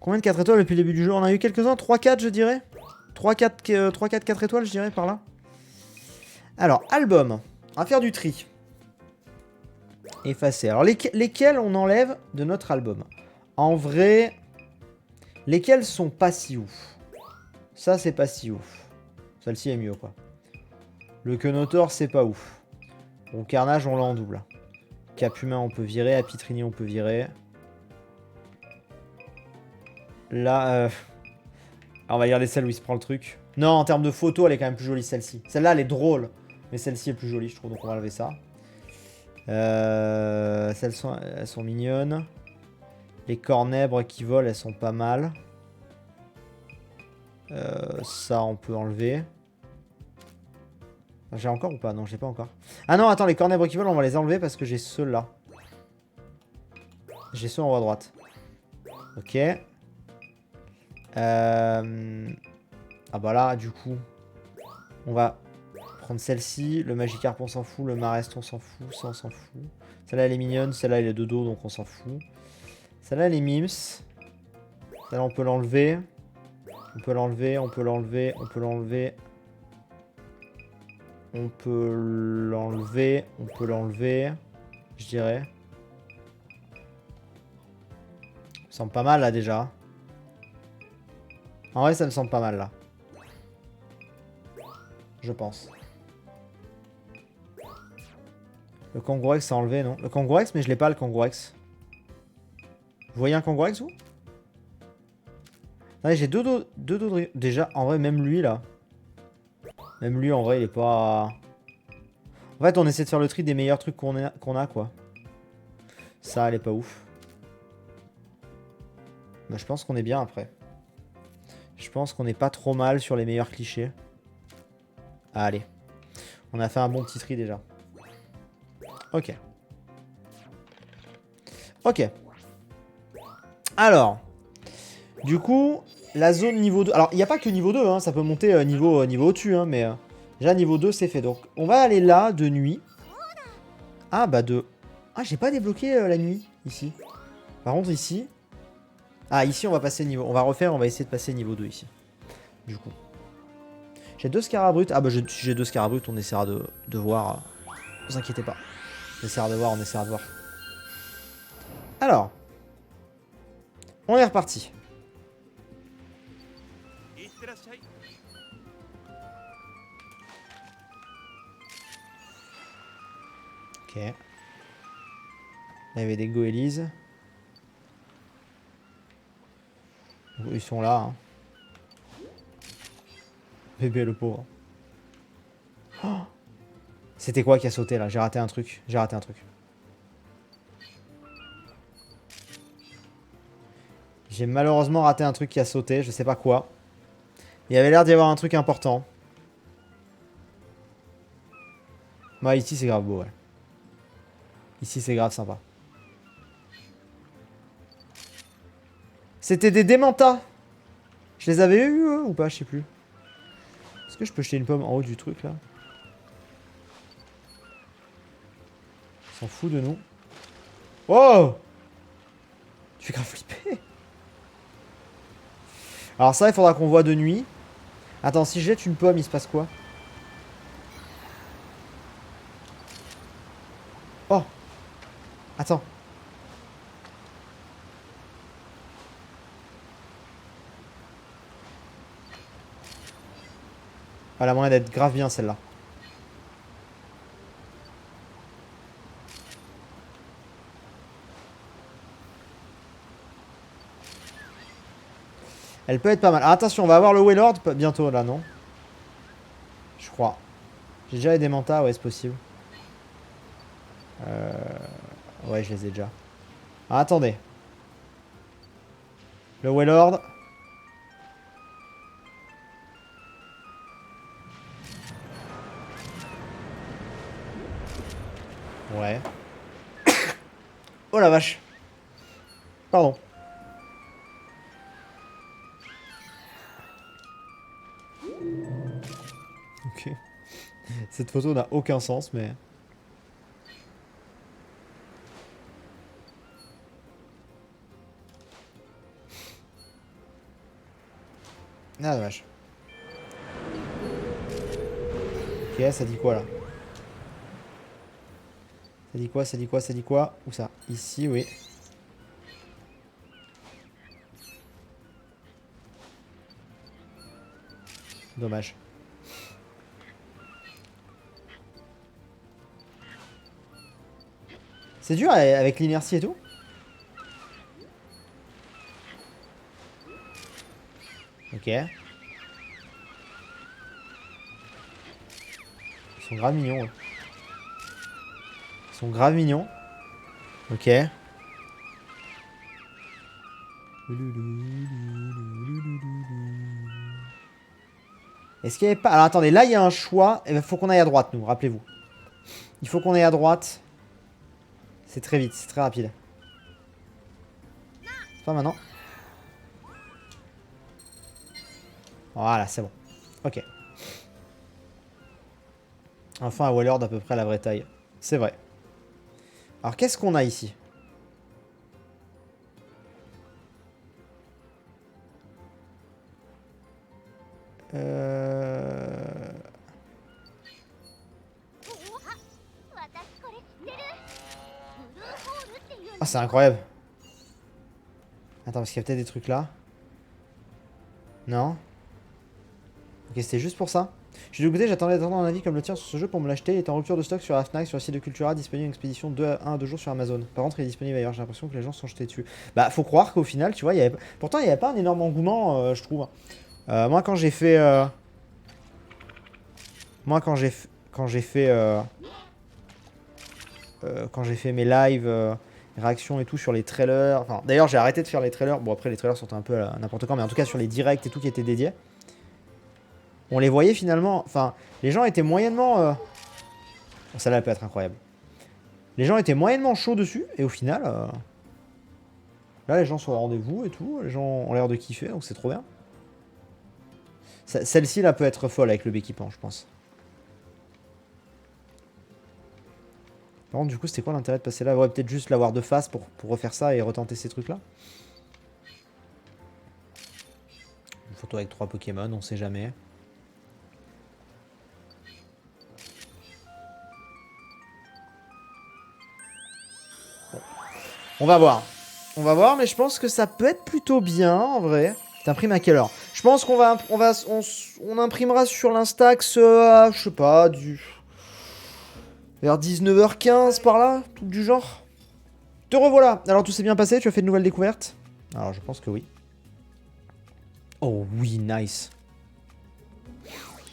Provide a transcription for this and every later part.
Combien de 4 étoiles depuis le début du jeu? On a eu quelques-uns, 3-4 je dirais. 3-4 étoiles je dirais par là. Alors, album. On va faire du tri. Effacer. Alors, lesquels on enlève de notre album? En vrai, lesquels sont pas si ouf? Ça, c'est pas si ouf. Celle-ci est mieux, quoi. Le Kenotor, c'est pas ouf. Bon, Carnage, on l'a en double. Cap humain, on peut virer. Apitrini, on peut virer. Là, alors, on va garder celle où il se prend le truc. Non, en termes de photo, elle est quand même plus jolie, celle-ci. Celle-là, elle est drôle. Mais celle-ci est plus jolie, je trouve. Donc, on va enlever ça. Elles sont mignonnes. Les cornèbres qui volent, elles sont pas mal. Ça, on peut enlever. J'ai encore ou pas? Non, j'ai pas encore. Ah non, attends, les cornèbres qui volent, on va les enlever parce que j'ai ceux-là. J'ai ceux en haut à droite. Ok. Ah bah là, du coup, on va prendre celle-ci. Le Magikarp, on s'en fout. Le Marest, on s'en fout. Ça, on s'en fout. Celle-là, elle est mignonne. Celle-là, elle est de dos, donc on s'en fout. Celle-là, elle est mims. Celle-là, on peut l'enlever. On peut l'enlever, on peut l'enlever, on peut l'enlever. On peut l'enlever, on peut l'enlever. Je dirais. Ça me semble pas mal là déjà. En vrai, ça me semble pas mal là. Je pense. Le Kangourex, c'est enlevé, non? Le Kangourex, mais je l'ai pas le Kangourex. Vous voyez un Kangourex vous? Attendez, j'ai deux dos déjà, en vrai, même lui là. Même lui, en vrai, il est pas. En fait, on essaie de faire le tri des meilleurs trucs qu'on a, quoi. Ça, elle est pas ouf. Bah, je pense qu'on est bien après. Je pense qu'on est pas trop mal sur les meilleurs clichés. Allez. On a fait un bon petit tri déjà. Ok. Ok. Alors. Du coup, la zone niveau 2. Alors, il n'y a pas que niveau 2, hein, ça peut monter niveau au-dessus, hein, mais déjà niveau 2, c'est fait. Donc, on va aller là, de nuit. Ah, bah de... Ah, j'ai pas débloqué la nuit, ici. Par contre, ici... Ah, ici, on va passer niveau... On va refaire, on va essayer de passer niveau 2, ici. Du coup. J'ai 2 Scarabrutes. Ah, bah, si j'ai 2 Scarabrutes, on essaiera de voir. Ne vous inquiétez pas. On essaiera de voir, on essaiera de voir. Alors. On est reparti. Ok. Là, il y avait des Goélises. Ils sont là. Hein. Bébé le pauvre. Oh, c'était quoi qui a sauté là? J'ai raté un truc. J'ai raté un truc. J'ai malheureusement raté un truc qui a sauté. Je sais pas quoi. Il y avait l'air d'y avoir un truc important. Ouais, ici c'est grave beau, ouais. Ici c'est grave sympa. C'était des démentas. Je les avais eu ou pas? Je sais plus. Est-ce que je peux jeter une pomme en haut du truc là? On s'en fout de nous. Oh! Tu fais grave flipper. Alors ça, il faudra qu'on voit de nuit. Attends, si je jette une pomme, il se passe quoi? Oh! Attends. Elle a moyen d'être grave bien celle-là. Elle peut être pas mal. Ah, attention, on va avoir le Wailord bientôt là, non? Je crois. J'ai déjà les démentas, ouais, c'est possible. Ouais, je les ai déjà. Ah, attendez. Le Wailord. Ouais. Oh la vache. Pardon. Ok. Cette photo n'a aucun sens, mais... Ah, dommage. Ok, ça dit quoi là? Ça dit quoi? Ça dit quoi? Ça dit quoi? Où ça? Ici, oui. Dommage. C'est dur avec l'inertie et tout? Ok. Ils sont grave mignons. Ouais. Ils sont grave mignons. Ok. Est-ce qu'il n'y avait pas... Alors attendez, là il y a un choix. Il faut qu'on aille à droite, nous, rappelez-vous. Il faut qu'on aille à droite. C'est très vite, c'est très rapide. Pas maintenant. Voilà, c'est bon. Ok. Enfin, un Wallard d'à peu près la vraie taille. C'est vrai. Alors, qu'est-ce qu'on a ici? Ah, c'est incroyable. Attends, parce qu'il y a peut-être des trucs là. Non. Ok, c'était juste pour ça. Je suis dégoûté, j'attendais d'attendre un avis comme le tien sur ce jeu pour me l'acheter. Il est en rupture de stock sur la Fnac, sur le site de Cultura, disponible en expédition 1 à 2 jours sur Amazon. Par contre, il est disponible ailleurs, j'ai l'impression que les gens sont jetés dessus. Bah, faut croire qu'au final, tu vois, il y avait... pourtant, il n'y avait pas un énorme engouement, je trouve. Moi, quand j'ai fait... Moi, quand j'ai fait mes lives, réactions et tout sur les trailers... Enfin, d'ailleurs, j'ai arrêté de faire les trailers. Bon, après, les trailers sont un peu n'importe quand, mais en tout cas, sur les directs et tout qui étaient dédiés. On les voyait finalement... Enfin, les gens étaient moyennement... Bon, celle-là, elle peut être incroyable. Les gens étaient moyennement chauds dessus, et au final... Là, les gens sont au rendez-vous et tout. Les gens ont l'air de kiffer, donc c'est trop bien. Celle-ci, là, peut être folle avec le béquipant, je pense. Par contre, du coup, c'était quoi l'intérêt de passer là? Ouais, peut-être juste l'avoir de face pour refaire ça et retenter ces trucs-là. Une photo avec 3 Pokémon, on sait jamais. Bon. On va voir. On va voir, mais je pense que ça peut être plutôt bien, en vrai. T'imprimes à quelle heure? Je pense qu'on va... On imprimera sur l'Instax, je sais pas, vers 19h15 par là, tout du genre. Te revoilà. Alors tout s'est bien passé, tu as fait de nouvelles découvertes? Alors je pense que oui. Oh oui, nice.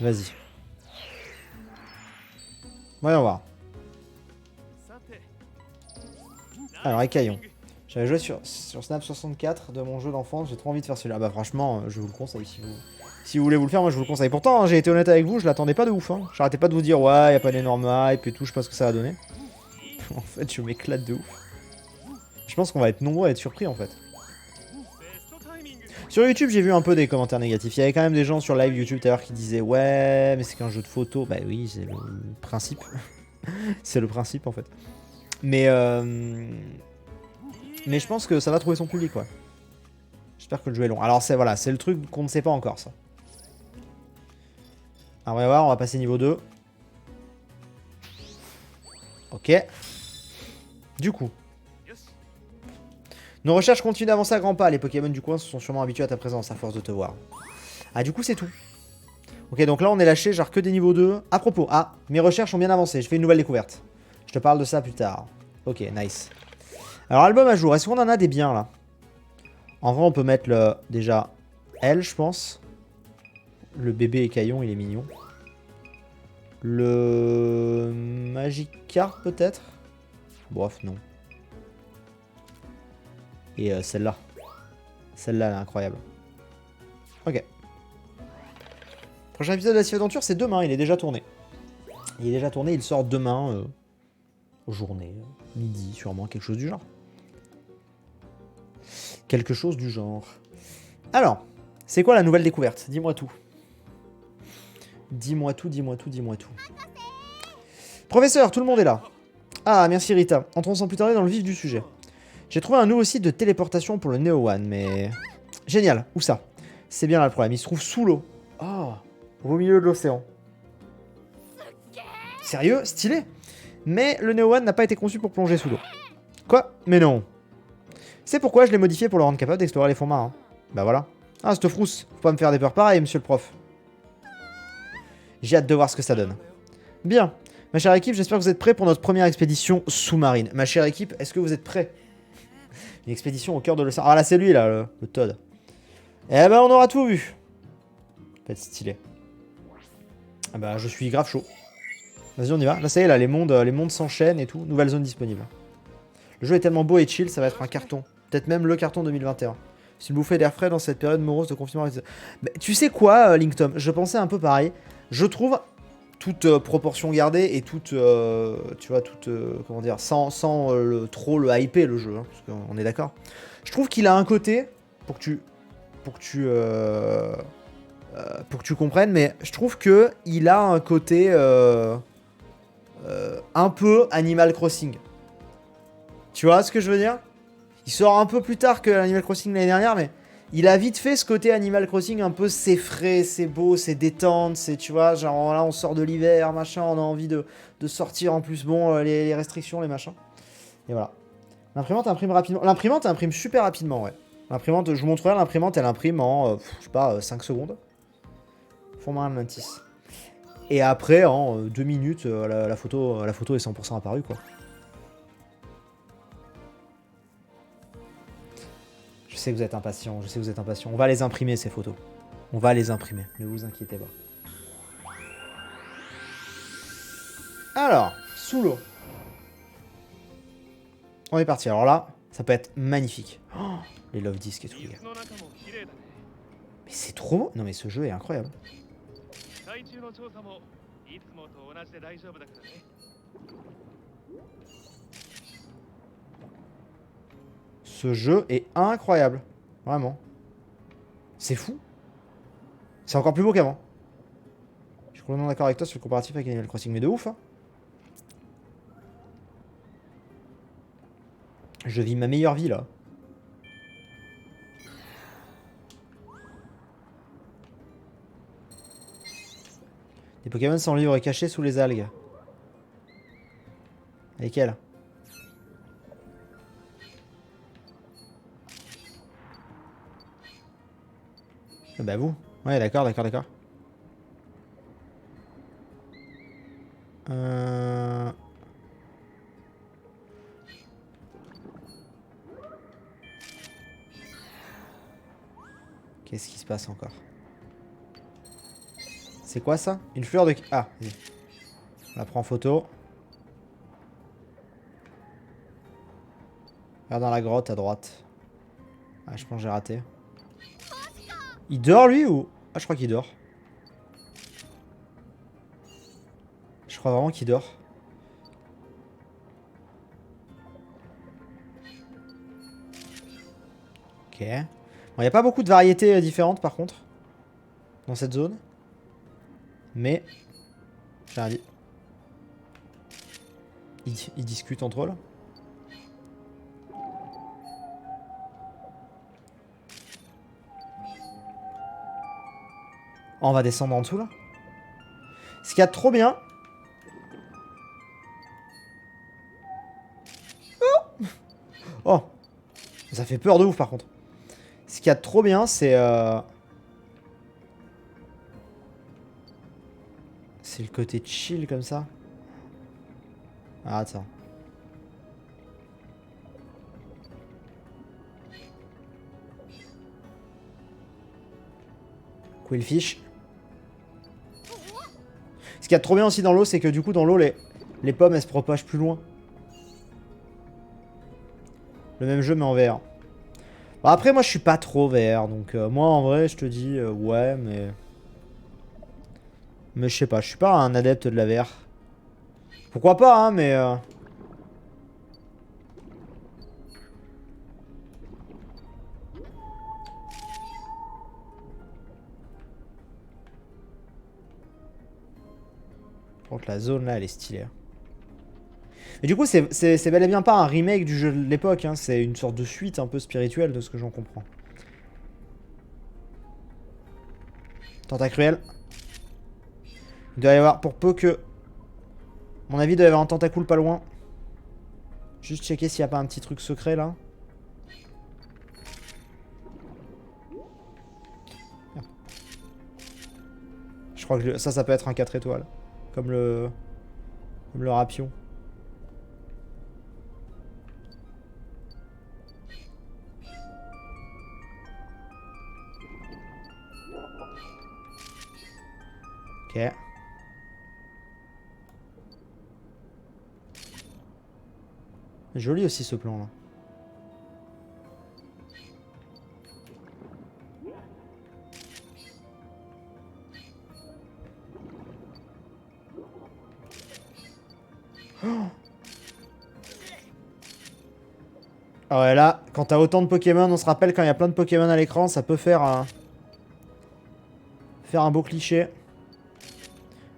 Vas-y. Voyons voir. Alors écaillon. J'avais joué sur Snap 64 de mon jeu d'enfance, j'ai trop envie de faire celui-là. Bah franchement, je vous le conseille si vous voulez vous le faire, moi je vous le conseille. Pourtant, hein, j'ai été honnête avec vous, je l'attendais pas de ouf. Hein. J'arrêtais pas de vous dire ouais, y a pas d'énorme hype et tout, je sais pas ce que ça va donner. En fait, je m'éclate de ouf. Je pense qu'on va être nombreux à être surpris en fait. Sur YouTube, j'ai vu un peu des commentaires négatifs. Il y avait quand même des gens sur live YouTube tout à l'heure qui disaient ouais, mais c'est qu'un jeu de photo. Bah oui, c'est le principe. C'est le principe en fait. Mais je pense que ça va trouver son public, ouais. J'espère que le jeu est long. Alors c'est voilà, c'est le truc qu'on ne sait pas encore, ça. Alors on va voir, on va passer niveau 2. Ok. Du coup. Nos recherches continuent d'avancer à grands pas. Les Pokémon du coin se sont sûrement habitués à ta présence à force de te voir. Ah, du coup, c'est tout. Ok, donc là, on est lâché, genre que des niveaux 2. À propos, mes recherches ont bien avancé. Je fais une nouvelle découverte. Je te parle de ça plus tard. Ok, nice. Alors, album à jour. Est-ce qu'on en a des biens, là? En vrai, on peut mettre le... Déjà, elle, je pense. Le bébé écaillon, il est mignon. Le... Magikarp, peut-être? Bref, non. Et celle-là. Celle-là, elle est incroyable. Ok. Prochain épisode de la Cive Aventure, c'est demain. Il est déjà tourné. Il est déjà tourné, il sort demain. Journée, midi, sûrement, quelque chose du genre. Quelque chose du genre. Alors, c'est quoi la nouvelle découverte? Dis-moi tout. Dis-moi tout, dis-moi tout, dis-moi tout. Professeur, tout le monde est là. Ah, merci Rita. Entrons sans plus tarder dans le vif du sujet. J'ai trouvé un nouveau site de téléportation pour le Neo One, mais... Génial, où ça? C'est bien là le problème, il se trouve sous l'eau. Oh, au milieu de l'océan. Sérieux? Stylé. Mais le Neo One n'a pas été conçu pour plonger sous l'eau. Quoi? Mais non. C'est pourquoi je l'ai modifié pour le rendre capable d'explorer les fonds marins. Bah voilà. Ah, cette frousse. Faut pas me faire des peurs pareilles, monsieur le prof. J'ai hâte de voir ce que ça donne. Bien. Ma chère équipe, j'espère que vous êtes prêts pour notre première expédition sous-marine. Ma chère équipe, est-ce que vous êtes prêts? Une expédition au cœur de l'océan. Ah là, c'est lui, là, le Todd. Eh ben, on aura tout vu. Ça va être stylé. Ah bah, je suis grave chaud. Vas-y, on y va. Là, ça y est, là, les mondes s'enchaînent et tout. Nouvelle zone disponible. Le jeu est tellement beau et chill, ça va être un carton. Peut-être même le carton 2021. C'est une bouffée d'air frais dans cette période morose de confinement. Mais tu sais quoi, Link Tom? Je pensais un peu pareil. Je trouve, toute proportion gardée et toute, tu vois, toute, comment dire, sans trop le hyper le jeu, hein, parce qu'on est d'accord. Je trouve qu'il a un côté, pour que tu comprennes, mais je trouve que il a un côté un peu Animal Crossing. Tu vois ce que je veux dire? Il sort un peu plus tard que Animal Crossing l'année dernière, mais il a vite fait ce côté Animal Crossing un peu c'est frais, c'est beau, c'est détente, c'est, tu vois, genre là on sort de l'hiver, machin, on a envie de sortir en plus, bon, les restrictions, les machins. Et voilà. L'imprimante imprime rapidement. L'imprimante imprime super rapidement, ouais. L'imprimante, je vous montrerai, l'imprimante elle imprime en, je sais pas, 5 secondes. Format Atlantis. Et après, en 2 minutes, la photo est 100% apparue, quoi. Je sais que vous êtes impatient, je sais que vous êtes impatient. On va les imprimer, ces photos. On va les imprimer, ne vous inquiétez pas. Alors, sous l'eau. On est parti. Alors là, ça peut être magnifique. Oh, les love discs et tout, les gars. Mais c'est trop beau. Non mais ce jeu est incroyable. Ce jeu est incroyable. Vraiment. C'est fou. C'est encore plus beau qu'avant. Je suis complètement d'accord avec toi sur le comparatif avec Animal Crossing. Mais de ouf, hein. Je vis ma meilleure vie, là. Des Pokémon sans livre cachés sous les algues. Lesquels? Bah vous. Ouais, d'accord, d'accord, d'accord. Qu'est-ce qui se passe encore? C'est quoi ça? Une fleur de... Ah, vas-y. On la prend en photo. Regarde dans la grotte à droite. Ah, je pense que j'ai raté. Il dort lui ou... Ah, je crois qu'il dort. Je crois vraiment qu'il dort. Ok. Bon, il n'y a pas beaucoup de variétés différentes par contre. Dans cette zone. Mais... J'ai rien dit. Ils discutent entre eux là. Oh, on va descendre en dessous là. Ce qu'il y a de trop bien... Oh, ça fait peur de ouf par contre. Ce qu'il y a de trop bien, c'est... C'est le côté chill comme ça. Ah, attends. Quillfish. Ce qu'il y a de trop bien aussi dans l'eau, c'est que du coup dans l'eau, les pommes elles se propagent plus loin. Le même jeu mais en VR. Bon, après moi je suis pas trop VR, donc moi en vrai je te dis ouais mais... Mais je sais pas, je suis pas un adepte de la VR. Pourquoi pas hein, mais... Par contre la zone là elle est stylée. Et du coup c'est bel et bien pas un remake du jeu de l'époque, hein, c'est une sorte de suite un peu spirituelle de ce que j'en comprends. Tentacruel. Il doit y avoir, pour peu que... À mon avis, il doit y avoir un tentacule pas loin. Juste checker s'il n'y a pas un petit truc secret là. Je crois que ça peut être un 4 étoiles. Comme le rapion. Ok. Joli aussi ce plan là. Ah ouais, là, quand t'as autant de Pokémon, on se rappelle quand il y a plein de Pokémon à l'écran, ça peut faire un beau cliché.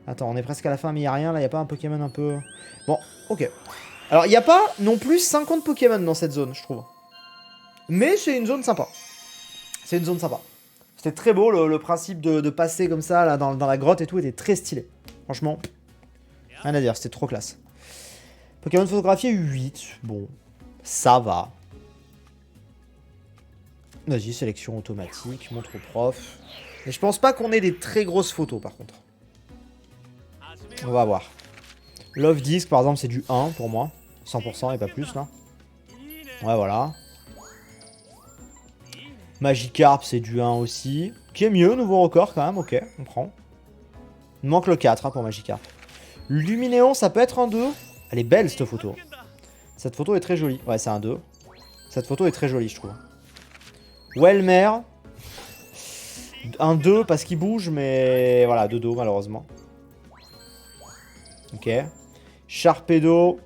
Attends, on est presque à la fin, mais il n'y a rien. Là, il n'y a pas un Pokémon un peu... Bon, ok. Alors, il n'y a pas non plus 50 Pokémon dans cette zone, je trouve. Mais c'est une zone sympa. C'est une zone sympa. C'était très beau, le principe de passer comme ça, là, dans la grotte et tout, était très stylé. Franchement, rien à dire, c'était trop classe. Pokémon photographié 8. Bon, ça va. Vas-y, sélection automatique, montre au prof. Mais je pense pas qu'on ait des très grosses photos, par contre. On va voir. Love Disc, par exemple, c'est du 1 pour moi. 100% et pas plus, là. Ouais, voilà. Magikarp, c'est du 1 aussi. Qui est mieux, nouveau record, quand même. Ok, on prend. Il manque le 4 hein, pour Magikarp. Luminéon, ça peut être un 2. Elle est belle, cette photo. Cette photo est très jolie. Ouais, c'est un 2. Cette photo est très jolie, je trouve. Welmer. Un 2 parce qu'il bouge, mais voilà, 2 dos malheureusement. Ok. Sharpedo.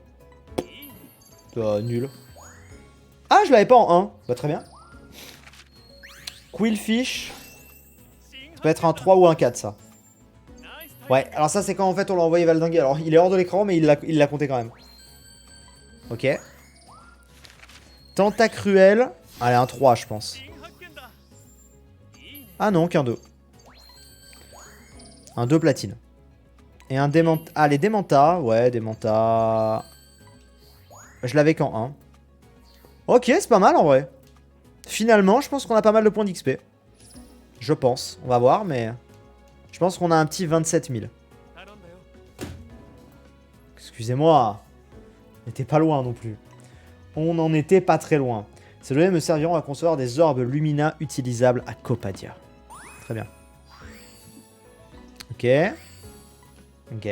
Nul. Ah, je l'avais pas en 1. Bah, très bien. Quillfish. Ça peut être un 3 ou un 4, ça. Ouais, alors ça, c'est quand en fait on l'a envoyé valdinguer. Alors, il est hors de l'écran, mais il l'a compté quand même. Ok. Tentacruel. Allez, un 3, je pense. Ah non, qu'un 2. Un 2 platine. Et un démenta. Ah, les démenta. Ouais, démenta. Je l'avais qu'en 1. Ok, c'est pas mal en vrai. Finalement, je pense qu'on a pas mal de points d'XP. Je pense. On va voir, mais... Je pense qu'on a un petit 27 000. Excusez-moi. On n'était pas loin non plus. On n'en était pas très loin. Ces données me serviront à concevoir des orbes Lumina utilisables à Copadia. Très bien. Ok. Ok.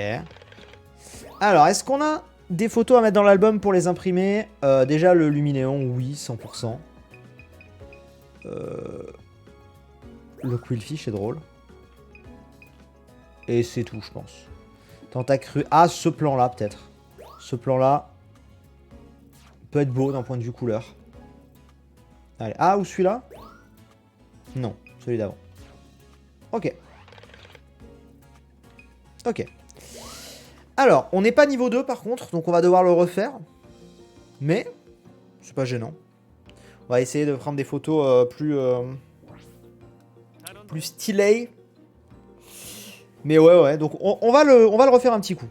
Alors, est-ce qu'on a des photos à mettre dans l'album pour les imprimer? Déjà, le Luminéon, oui, 100%. Le Quillfish est drôle. Et c'est tout, je pense. Tentacru... Ah, ce plan-là, peut-être. Ce plan-là peut être beau d'un point de vue couleur. Allez. Ah, ou celui-là? Non, celui d'avant. Ok. Ok. Alors, on n'est pas niveau 2 par contre, donc on va devoir le refaire. Mais, c'est pas gênant. On va essayer de prendre des photos plus stylées. Mais ouais, donc on va le refaire un petit coup.